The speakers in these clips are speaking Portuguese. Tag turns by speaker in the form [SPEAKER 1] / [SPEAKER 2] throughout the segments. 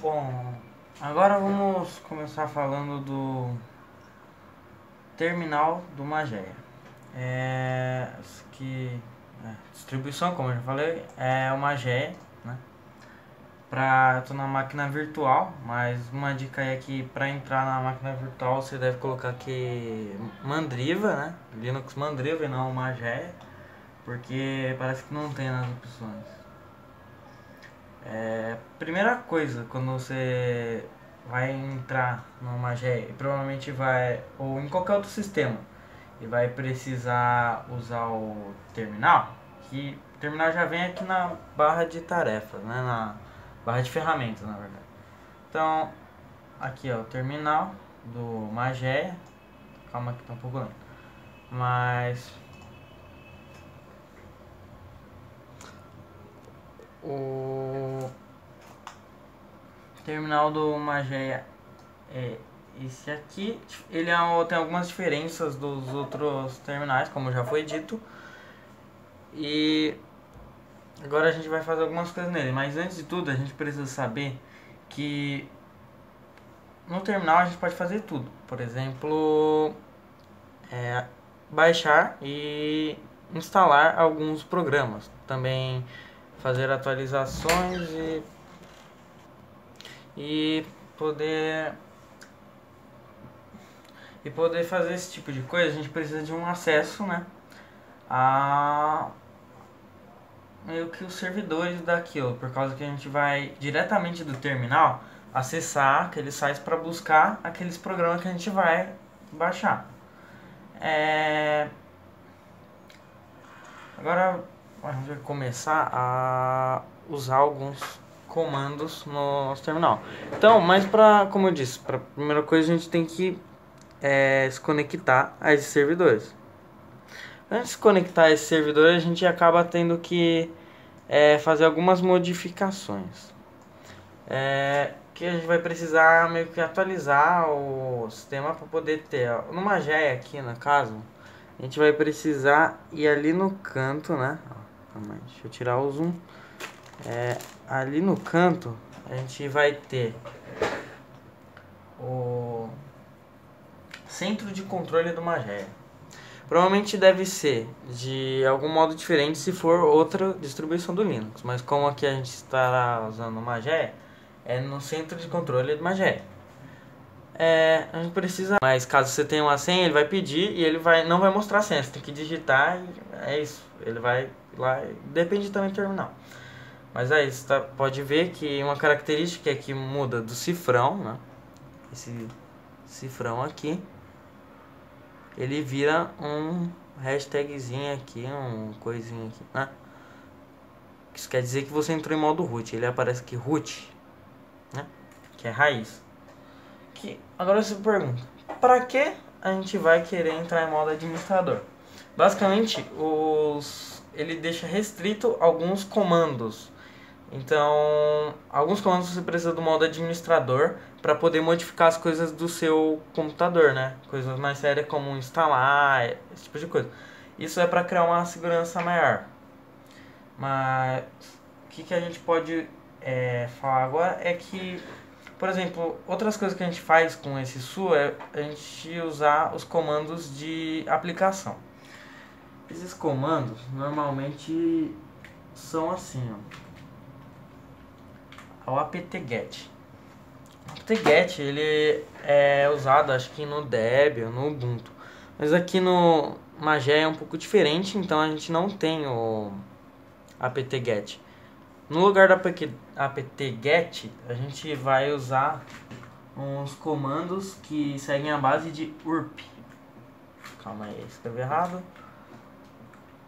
[SPEAKER 1] Bom, agora vamos começar falando do terminal do Mageia. Distribuição, como eu já falei, é o Mageia, né? Tô na máquina virtual, mas uma dica é que para entrar na máquina virtual você deve colocar aqui Mandriva, né? Linux Mandriva e não Mageia, porque parece que não tem nas opções. Primeira coisa, quando você vai entrar numa GE, provavelmente vai, ou em qualquer outro sistema, e vai precisar usar o terminal, que o terminal já vem aqui na barra de tarefas, né, na barra de ferramentas, na verdade. Então, aqui ó, o terminal do Mageia, calma que tá um pouco lento, mas o terminal do Mageia é esse aqui. Tem algumas diferenças dos outros terminais, como já foi dito. E agora a gente vai fazer algumas coisas nele. Mas antes de tudo, a gente precisa saber que no terminal a gente pode fazer tudo. Por exemplo, baixar e instalar alguns programas. Também fazer atualizações e poder fazer esse tipo de coisa. A gente precisa de um acesso, né, a meio que os servidores daquilo, por causa que a gente vai diretamente do terminal acessar aqueles sites para buscar aqueles programas que a gente vai baixar. Agora a gente vai começar a usar alguns comandos no nosso terminal. Então, mas como eu disse, para primeira coisa a gente tem que se conectar a esses servidores. Antes de se conectar a esse servidor, a gente acaba tendo que fazer algumas modificações. Que a gente vai precisar meio que atualizar o sistema para poder ter. No Mageia aqui, no caso, a gente vai precisar ir ali no canto, né? Calma aí, deixa eu tirar o zoom. Ali no canto, a gente vai ter o centro de controle do Mageia. Provavelmente deve ser de algum modo diferente se for outra distribuição do Linux, mas como aqui a gente estará usando o Mageia, é no centro de controle do Mageia. A gente precisa, mas caso você tenha uma senha, ele vai pedir e ele não vai mostrar a senha, você tem que digitar e é isso, ele vai lá, depende também do terminal. Mas aí você pode ver que uma característica é que muda do cifrão, né? Esse cifrão aqui, ele vira um hashtagzinho aqui, um coisinho aqui, né? Isso quer dizer que você entrou em modo root. Ele aparece aqui root, né? Que é raiz. Agora você pergunta, para que a gente vai querer entrar em modo administrador? Basicamente, ele deixa restrito alguns comandos. Então, alguns comandos você precisa do modo administrador para poder modificar as coisas do seu computador, né? Coisas mais sérias como instalar, esse tipo de coisa. Isso é para criar uma segurança maior. Mas o que a gente pode falar agora é que, por exemplo, outras coisas que a gente faz com esse SU é a gente usar os comandos de aplicação. Esses comandos normalmente são assim, ó. O apt-get. O apt-get ele é usado, acho que no Debian, no Ubuntu, mas aqui no Mageia é um pouco diferente, então a gente não tem o apt-get. No lugar do apt-get, a gente vai usar uns comandos que seguem a base de urp. Calma aí, escrevi errado.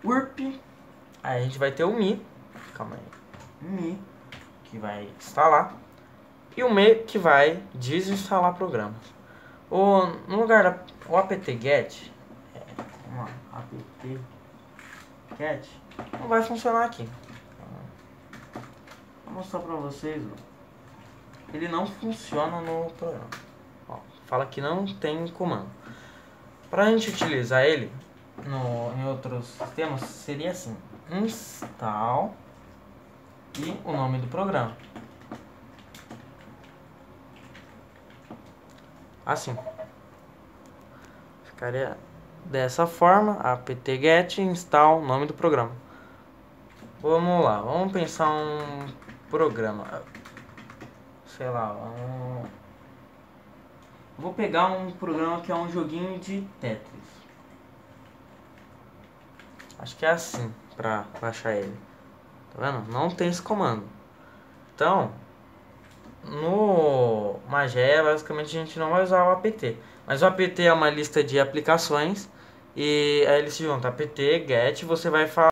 [SPEAKER 1] Urp. Aí a gente vai ter o mi. Calma aí. Mi, que vai instalar, e o me, que vai desinstalar programas. No lugar do apt-get, apt-get não vai funcionar aqui. Vou mostrar pra vocês, ó. Ele não funciona no programa. Ó, fala que não tem comando. Pra gente utilizar ele em outros sistemas, seria assim: install e o nome do programa. assim. Ficaria dessa forma, apt-get install, nome do programa. Vamos lá, vamos pensar um programa. Sei lá, vou pegar um programa que é um joguinho de Tetris. Acho que é assim pra baixar ele. Tá vendo? Não tem esse comando. Então, no Mageia, basicamente a gente não vai usar o apt. Mas o apt é uma lista de aplicações. E aí ele se junta apt, get, você vai falar.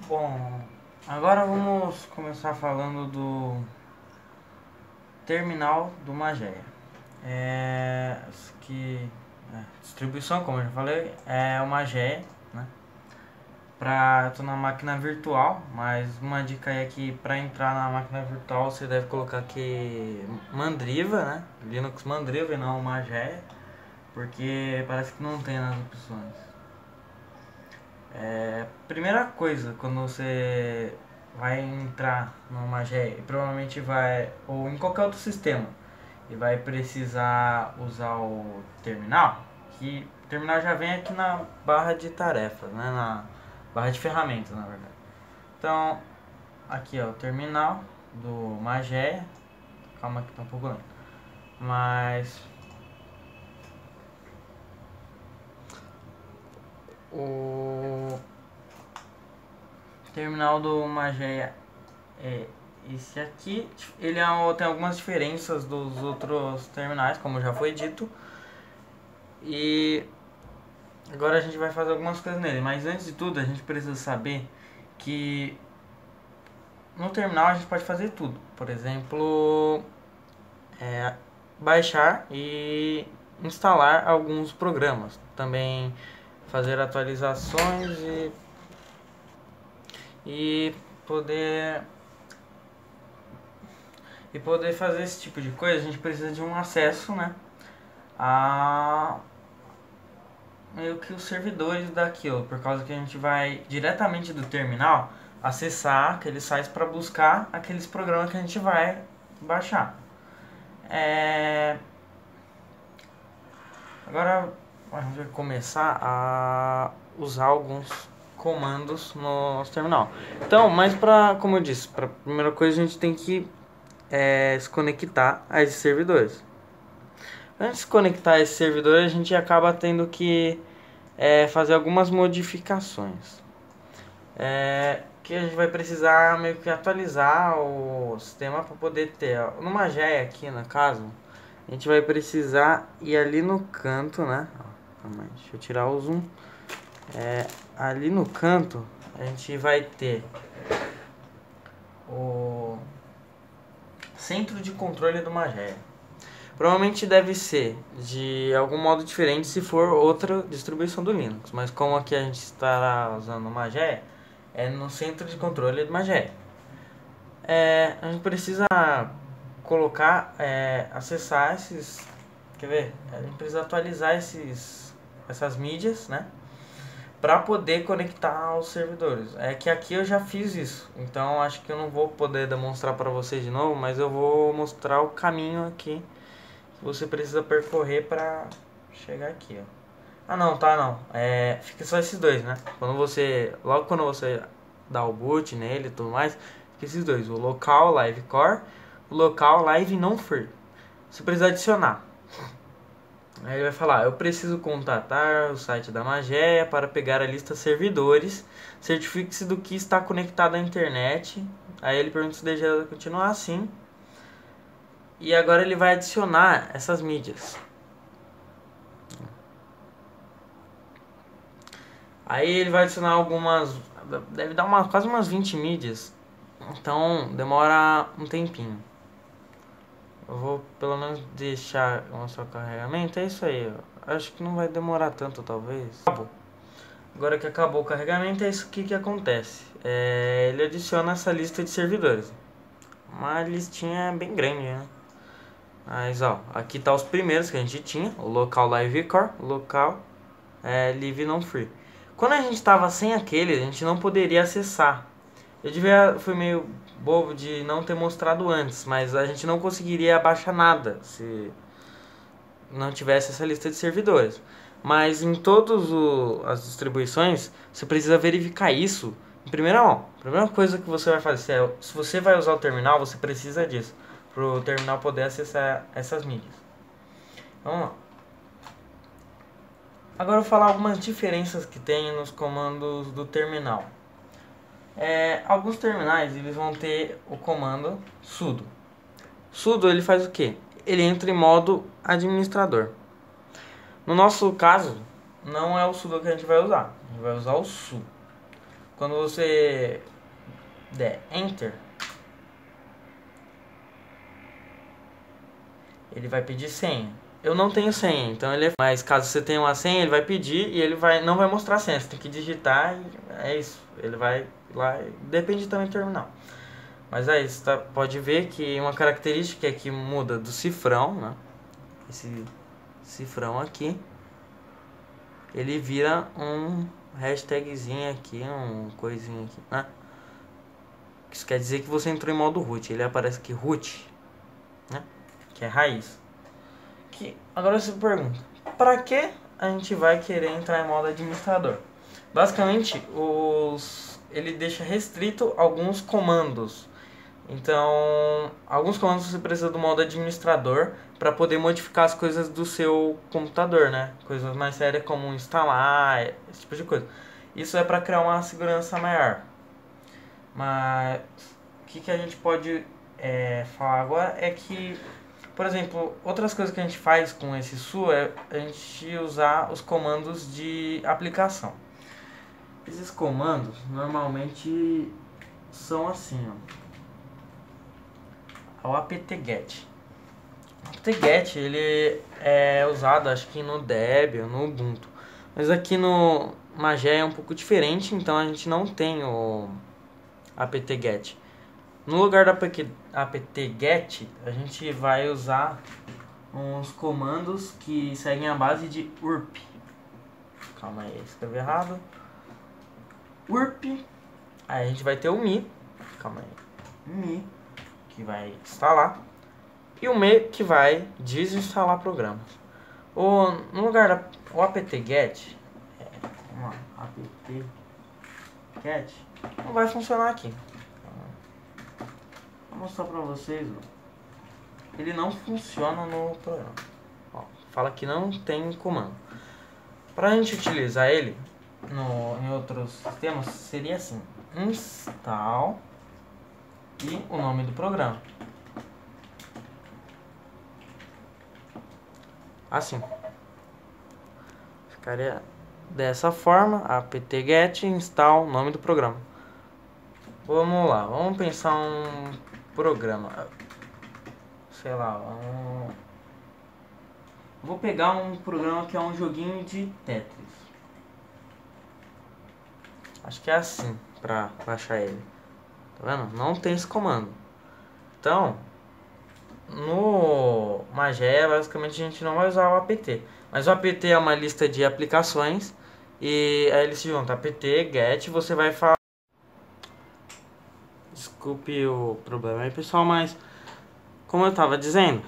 [SPEAKER 1] Bom, agora vamos começar falando do terminal do Mageia. Distribuição, como eu já falei, é o Mageia, né? Tô na máquina virtual, mas uma dica é que para entrar na máquina virtual você deve colocar aqui Mandriva, né? Linux Mandriva e não Mageia, porque parece que não tem nas opções. Primeira coisa, quando você vai entrar no Mageia, provavelmente vai, ou em qualquer outro sistema, e vai precisar usar o terminal, que o terminal já vem aqui na barra de tarefas, né? Na barra de ferramentas, na verdade. Então, aqui ó, o terminal do Mageia. Calma que tá um pouco lento. Mas o terminal do Mageia é esse aqui. Ele tem algumas diferenças dos outros terminais, como já foi dito. E agora a gente vai fazer algumas coisas nele. Mas antes de tudo, a gente precisa saber que no terminal a gente pode fazer tudo. Por exemplo, baixar e instalar alguns programas. Também fazer atualizações e poder fazer esse tipo de coisa. A gente precisa de um acesso, né, a meio que os servidores daquilo, por causa que a gente vai diretamente do terminal acessar aqueles sites para buscar aqueles programas que a gente vai baixar. Agora a gente vai começar a usar alguns comandos no nosso terminal. Então, mas como eu disse, para primeira coisa a gente tem que se conectar a esses servidores. Antes de se conectar a esses servidores, a gente acaba tendo que fazer algumas modificações. Que a gente vai precisar meio que atualizar o sistema para poder ter. No Mageia aqui, no caso, a gente vai precisar ir ali no canto, né? Deixa eu tirar o zoom. Ali no canto, a gente vai ter o centro de controle do Mageia. Provavelmente deve ser de algum modo diferente se for outra distribuição do Linux, mas como aqui a gente estará usando o Mageia, é no centro de controle do Mageia. A gente precisa colocar, acessar esses, quer ver? A gente precisa atualizar essas mídias, né? Para poder conectar aos servidores. É que aqui eu já fiz isso, então acho que eu não vou poder demonstrar para vocês de novo, mas eu vou mostrar o caminho aqui que você precisa percorrer para chegar aqui, ó. Ah não, tá não. Fica só esses dois, né? Logo quando você dá o boot nele e tudo mais, fica esses dois, o local live core, o local live non free. Você precisa adicionar. Aí ele vai falar, eu preciso contatar o site da Mageia para pegar a lista servidores, certifique-se do que está conectado à internet. Aí ele pergunta se deseja continuar assim. E agora ele vai adicionar essas mídias. Aí ele vai adicionar algumas, deve dar quase umas 20 mídias. Então demora um tempinho. Eu vou pelo menos deixar mostrar o carregamento. É isso aí, ó. Acho que não vai demorar tanto, talvez. Acabou. Agora que acabou o carregamento, é isso que acontece. Ele adiciona essa lista de servidores. Uma listinha bem grande, né? Mas ó, aqui tá os primeiros que a gente tinha. O local live core, o local live non free. Quando a gente estava sem aquele, a gente não poderia acessar. Fui meio bobo de não ter mostrado antes, mas a gente não conseguiria baixar nada não tivesse essa lista de servidores. Mas em todas as distribuições, você precisa verificar isso em primeira mão. A primeira coisa que você vai fazer, se você vai usar o terminal, você precisa disso, para o terminal poder acessar essas mídias. Vamos lá. Agora eu vou falar algumas diferenças que tem nos comandos do terminal. Alguns terminais eles vão ter o comando sudo. Sudo ele faz o que? Ele entra em modo administrador. No nosso caso, não é o sudo que a gente vai usar. A gente vai usar o su. Quando você der enter, ele vai pedir senha. Eu não tenho senha, então mas caso você tenha uma senha, ele vai pedir e ele não vai mostrar a senha. Você tem que digitar e é isso. Ele vai lá, depende também do terminal. Mas aí você pode ver que uma característica é que muda do cifrão, né? Esse cifrão aqui, ele vira um hashtagzinho aqui, um coisinho aqui, né? Isso quer dizer que você entrou em modo root. Ele aparece aqui root, né? Que é raiz. Agora você pergunta, para que a gente vai querer entrar em modo administrador? Basicamente, ele deixa restrito alguns comandos. Então, alguns comandos você precisa do modo administrador para poder modificar as coisas do seu computador, né? Coisas mais sérias como instalar, esse tipo de coisa. Isso é para criar uma segurança maior. Mas o que a gente pode falar agora é que, por exemplo, outras coisas que a gente faz com esse su é a gente usar os comandos de aplicação. Esses comandos normalmente são assim, ó. O apt-get. O apt-get ele é usado, acho que no Debian, no Ubuntu. Mas aqui no Mageia é um pouco diferente, então a gente não tem o apt-get. No lugar do apt-get, a gente vai usar uns comandos que seguem a base de urp. Calma aí, escrevi errado. Urp. Aí a gente vai ter o mi. Calma aí. Mi, que vai instalar. E o me, que vai desinstalar programas. No lugar do apt-get, apt-get não vai funcionar aqui. Vou mostrar pra vocês, ó. Ele não funciona no programa. Ó, fala que não tem comando. Pra gente utilizar ele em outros sistemas, seria assim: install e o nome do programa. Assim. Ficaria dessa forma: apt-get, install, nome do programa. Vamos lá, vamos pensar um programa. Sei lá, vou pegar um programa que é um joguinho de Tetris. Acho que é assim pra baixar ele. Tá vendo? Não tem esse comando. Então, no Mageia, basicamente a gente não vai usar o apt. Mas o apt é uma lista de aplicações. E aí ele se junta apt, get, você vai falar. Desculpe o problema aí, pessoal, mas como eu estava dizendo,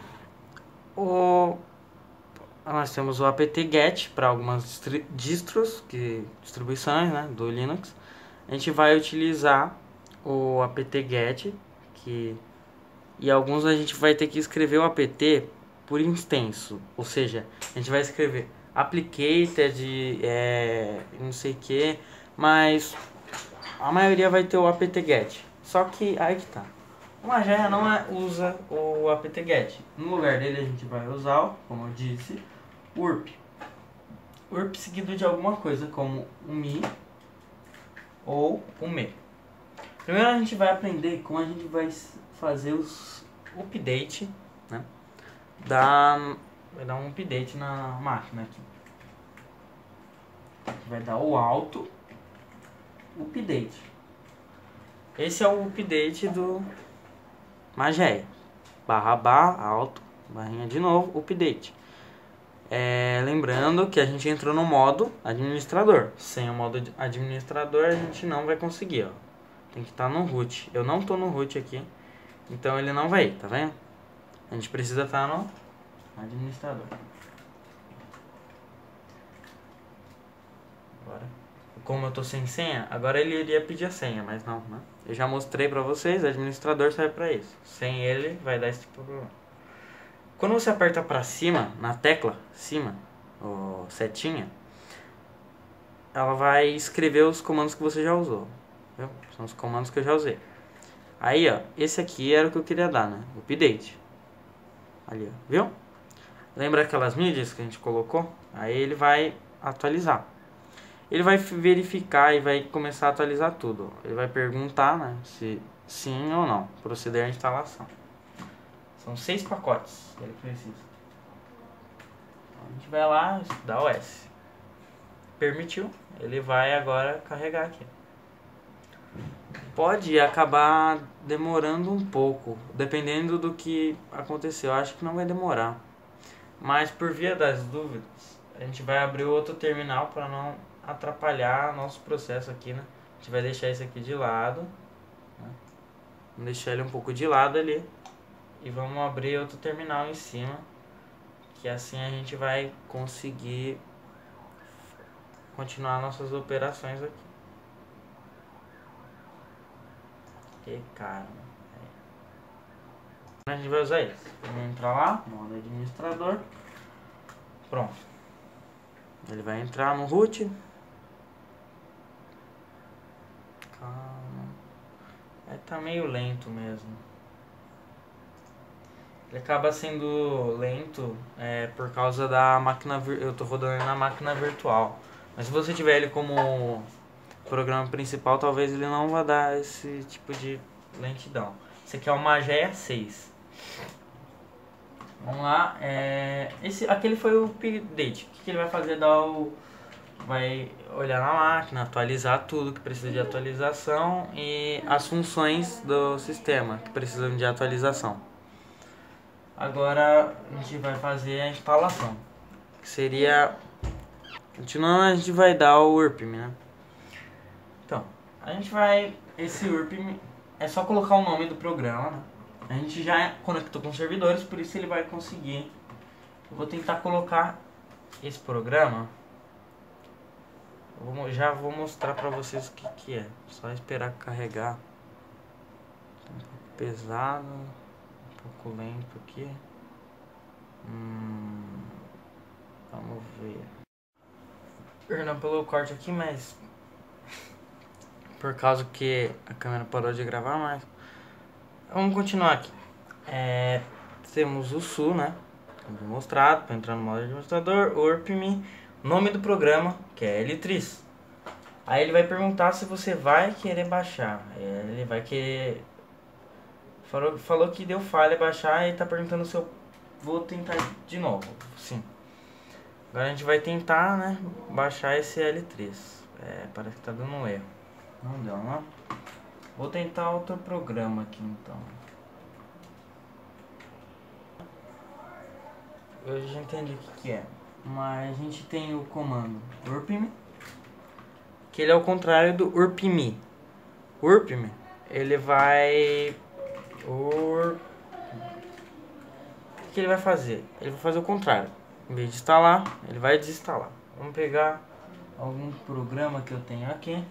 [SPEAKER 1] nós temos o apt-get para algumas distribuições, né, do Linux. A gente vai utilizar o apt-get, e alguns a gente vai ter que escrever o apt por extenso, ou seja, a gente vai escrever applicated, não sei o que, mas a maioria vai ter o apt-get. Só que aí que tá. O Mageia não usa o apt-get. No lugar dele a gente vai usar, como eu disse, urp. Urp seguido de alguma coisa como o mi ou o me. Primeiro a gente vai aprender como a gente vai fazer os update, né? Vai dar um update na máquina aqui. Vai dar o auto update. Esse é o update do Mageia. // alto, barrinha de novo, update. Lembrando que a gente entrou no modo administrador. Sem o modo administrador a gente não vai conseguir, ó. Tem que estar no root. Eu não estou no root aqui, então ele não vai ir, tá vendo? A gente precisa estar no administrador. Agora, como eu tô sem senha, agora ele iria pedir a senha, mas não, né? Eu já mostrei pra vocês, o administrador serve pra isso. Sem ele, vai dar esse tipo de problema. Quando você aperta pra cima, na tecla, cima, ou setinha, ela vai escrever os comandos que você já usou. Viu? São os comandos que eu já usei. Aí, ó, esse aqui era o que eu queria dar, né? Update. Ali, ó, viu? Lembra aquelas mídias que a gente colocou? Aí ele vai atualizar. Ele vai verificar e vai começar a atualizar tudo. Ele vai perguntar, né, se sim ou não. Proceder à instalação. São 6 pacotes que ele precisa. Então, a gente vai lá, dá o S. Permitiu. Ele vai agora carregar aqui. Pode acabar demorando um pouco, dependendo do que aconteceu. Eu acho que não vai demorar. Mas por via das dúvidas, a gente vai abrir outro terminal para não atrapalhar nosso processo aqui, né? A gente vai deixar esse aqui de lado, né? Vamos deixar ele um pouco de lado ali e vamos abrir outro terminal em cima, que assim a gente vai conseguir continuar nossas operações aqui. Que cara, a gente vai usar isso. Vamos entrar lá, modo administrador. Pronto. Ele vai entrar no root. Calma. Tá meio lento mesmo. Ele acaba sendo lento por causa da máquina. Eu tô rodando ele na máquina virtual. Mas se você tiver ele como programa principal, talvez ele não vá dar esse tipo de lentidão. Esse aqui é o Mageia 6. Vamos lá. Aquele foi o update. O que ele vai fazer? Vai olhar na máquina, atualizar tudo que precisa de atualização e as funções do sistema que precisam de atualização. Agora a gente vai fazer a instalação, que seria, continuando, a gente vai dar o URPM, né? Então, esse URPM é só colocar o nome do programa, né? A gente já conectou com os servidores, por isso ele vai conseguir. Eu vou tentar colocar esse programa. Já vou mostrar pra vocês o que é. Só esperar carregar. Um pouco pesado, um pouco lento aqui. Vamos ver. Perdão pelo corte aqui, mas por causa que a câmera parou de gravar, mas vamos continuar aqui. Temos o SU, né? Como mostrado, para entrar no modo administrador, URPM, nome do programa, que é L3. Aí ele vai perguntar se você vai querer baixar. Ele vai querer. Falou que deu falha baixar e tá perguntando se eu vou tentar de novo. Sim. Agora a gente vai tentar, né, baixar esse L3. Parece que tá dando um erro. Não deu, não? Vou tentar outro programa aqui então. Eu já entendi o que é. Mas a gente tem o comando URPM, que ele é o contrário do URPM. URPM, ele vai... O que ele vai fazer? Ele vai fazer o contrário. Em vez de instalar, ele vai desinstalar. Vamos pegar algum programa que eu tenho aqui.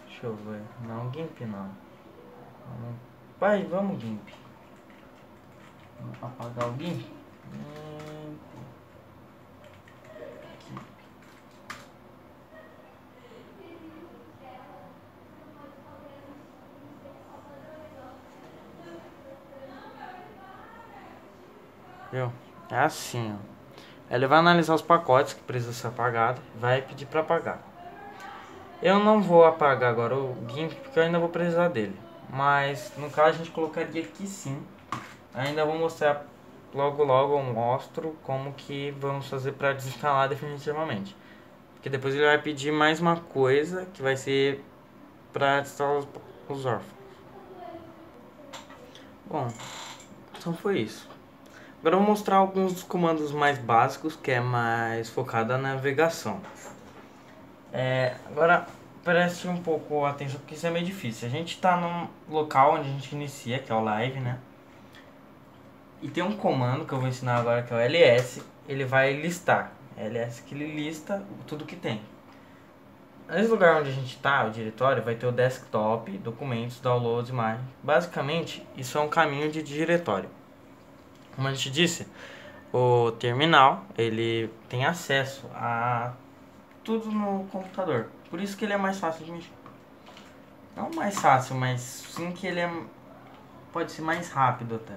[SPEAKER 1] Deixa eu ver. Não, GIMP não. Vamos GIMP. Vamos apagar o GIMP. Viu? É assim, ó. Ele vai analisar os pacotes que precisam ser apagados, vai pedir para apagar. Eu não vou apagar agora o GIMP porque eu ainda vou precisar dele. Mas no caso a gente colocaria aqui sim. Ainda vou mostrar logo eu mostro como que vamos fazer para desinstalar definitivamente. Porque depois ele vai pedir mais uma coisa que vai ser para desinstalar os órfãos. Bom, então foi isso. Agora eu vou mostrar alguns dos comandos mais básicos, que é mais focado na navegação. Agora preste um pouco atenção, porque isso é meio difícil. A gente está num local onde a gente inicia, que é o live, né? E tem um comando que eu vou ensinar agora, que é o ls. Ele vai listar. ls que ele lista tudo que tem. nesse lugar onde a gente está, o diretório, vai ter o desktop, documentos, downloads, imagens. Basicamente, isso é um caminho de diretório. Como a gente disse, o terminal, ele tem acesso a tudo no computador. Por isso que ele é mais fácil de mexer. Não mais fácil, mas sim que ele pode ser mais rápido até.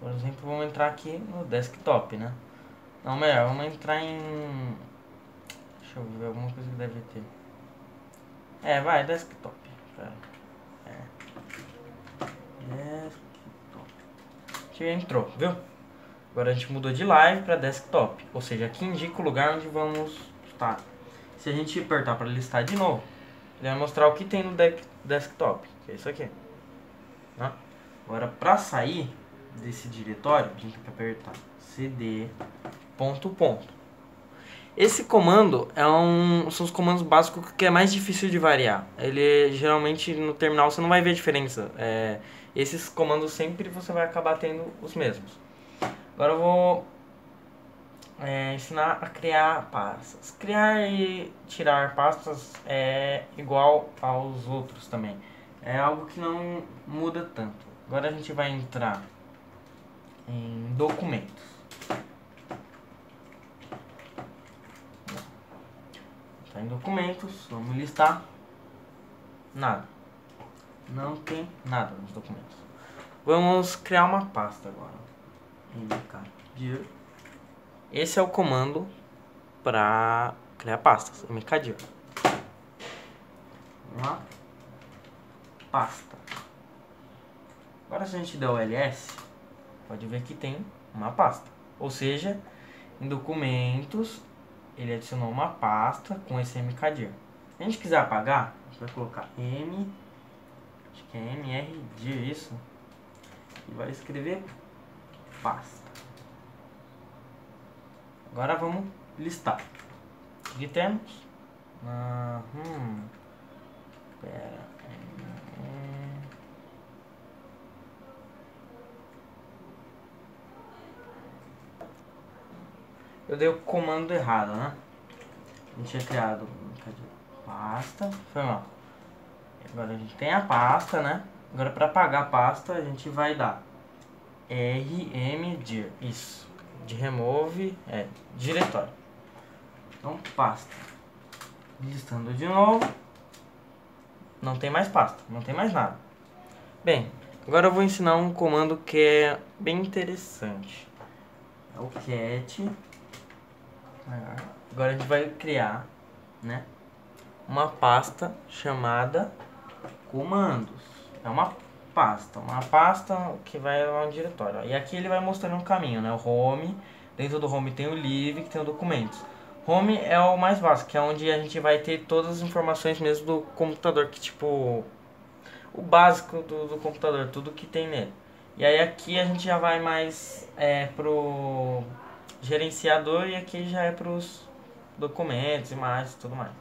[SPEAKER 1] Por exemplo, vamos entrar aqui no desktop, né? Não, melhor, vamos entrar em... Deixa eu ver alguma coisa que deve ter. Vai, desktop. Pera. Desktop. Já entrou, viu? Agora a gente mudou de live para desktop. Ou seja, aqui indica o lugar onde vamos estar. Se a gente apertar para listar de novo, ele vai mostrar o que tem no desktop, que é isso aqui. Tá? Agora, para sair desse diretório, a gente tem que apertar cd ... Esse comando são os comandos básicos que é mais difícil de variar. Ele geralmente no terminal você não vai ver diferença. Esses comandos sempre você vai acabar tendo os mesmos. Agora eu vou ensinar a criar pastas. Criar e tirar pastas é igual aos outros também. É algo que não muda tanto. Agora a gente vai entrar em documentos. Tá em documentos, vamos listar. Nada. Não tem nada nos documentos. Vamos criar uma pasta agora. mkdir. Esse é o comando para criar pastas. mkdir. Uma pasta. Agora se a gente der o ls, pode ver que tem uma pasta. Ou seja, em documentos ele adicionou uma pasta com esse mkdir. Se a gente quiser apagar, a gente vai colocar acho que é mrdir isso, e vai escrever pasta. Agora vamos listar. Aqui temos pera. Eu dei o comando errado, né? A gente tinha criado pasta, foi mal. Agora a gente tem a pasta, né? Agora para apagar a pasta a gente vai dar rmdir, isso, de remove, diretório. Então pasta. Listando de novo. Não tem mais pasta, não tem mais nada. Bem, agora eu vou ensinar um comando que é bem interessante. É o cat. Agora a gente vai criar, né, uma pasta chamada comandos. É uma pasta que vai lá no diretório. E aqui ele vai mostrando um caminho, né? O home, dentro do home tem o live, que tem o documentos. Home é o mais básico, que é onde a gente vai ter todas as informações mesmo do computador, que tipo o básico do computador, tudo que tem nele. E aí aqui a gente já vai mais pro gerenciador e aqui já é pros documentos, imagens e tudo mais.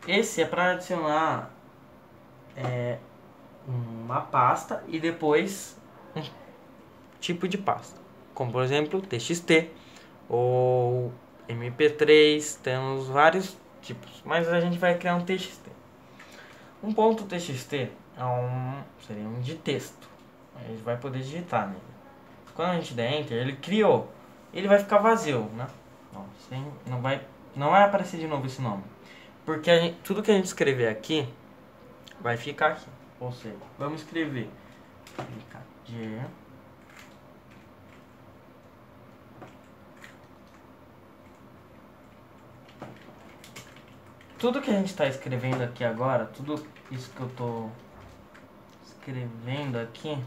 [SPEAKER 1] Esse é para adicionar uma pasta e depois um tipo de pasta, como por exemplo txt ou mp3, temos vários tipos, mas a gente vai criar um txt. Um ponto txt seria um de texto, a gente vai poder digitar nele. Quando a gente der enter, ele criou, ele vai ficar vazio, né? Não vai aparecer de novo esse nome, porque tudo que a gente escrever aqui vai ficar aqui. Ou seja, vamos escrever mkdir tudo que a gente está escrevendo aqui agora, tudo isso que eu estou escrevendo aqui,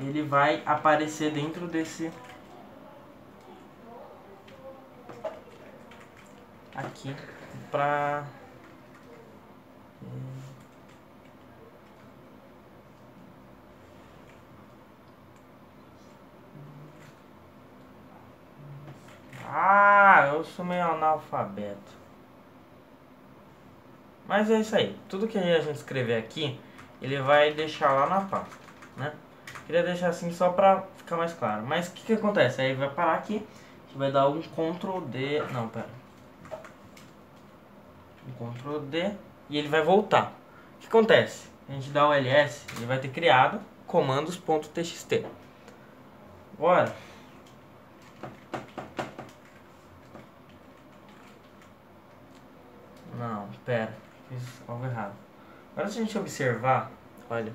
[SPEAKER 1] ele vai aparecer dentro desse aqui para eu sou meio analfabeto. Mas é isso aí. Tudo que a gente escrever aqui, ele vai deixar lá na pasta, né? Queria deixar assim só pra ficar mais claro. Mas o que acontece? Aí vai parar aqui, a gente vai dar um Ctrl D, não, pera. Um Ctrl D e ele vai voltar. O que acontece? A gente dá o ls, ele vai ter criado comandos.txt. Agora, não, pera, fiz algo errado. Agora se a gente observar, olha,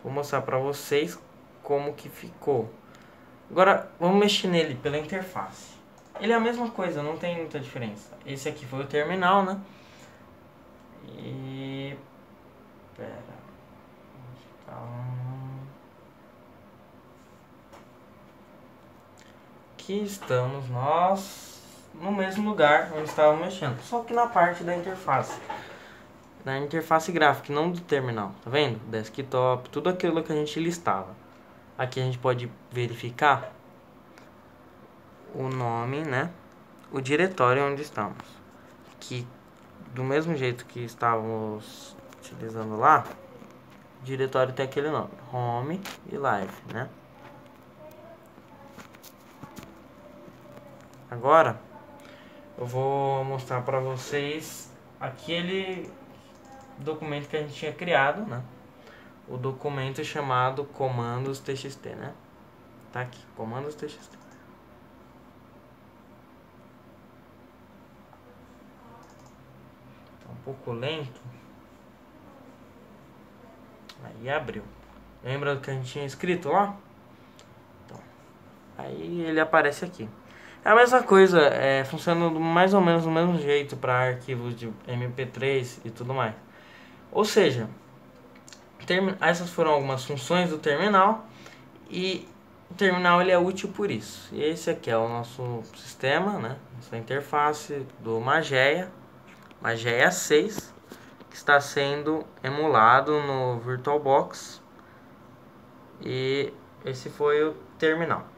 [SPEAKER 1] vou mostrar pra vocês como que ficou. Agora vamos mexer nele pela interface. Ele é a mesma coisa, não tem muita diferença. Esse aqui foi o terminal, né? E... pera... Aqui estamos nós no mesmo lugar onde estávamos mexendo, só que na parte da interface. Na interface gráfica, não do terminal, tá vendo? Desktop, tudo aquilo que a gente listava. Aqui a gente pode verificar o nome, né? O diretório onde estamos. Que do mesmo jeito que estávamos utilizando lá, o diretório tem aquele nome, Home e Live, né? Agora eu vou mostrar para vocês aquele documento que a gente tinha criado, né? O documento chamado comandos.txt, né? Tá aqui, comandos.txt. Tá um pouco lento. Aí abriu. Lembra do que a gente tinha escrito lá? Então, aí ele aparece aqui. É a mesma coisa, funciona mais ou menos do mesmo jeito para arquivos de MP3 e tudo mais. Ou seja, essas foram algumas funções do terminal e o terminal ele é útil por isso. E esse aqui é o nosso sistema, né? Essa interface do Mageia 6, que está sendo emulado no VirtualBox. E esse foi o terminal.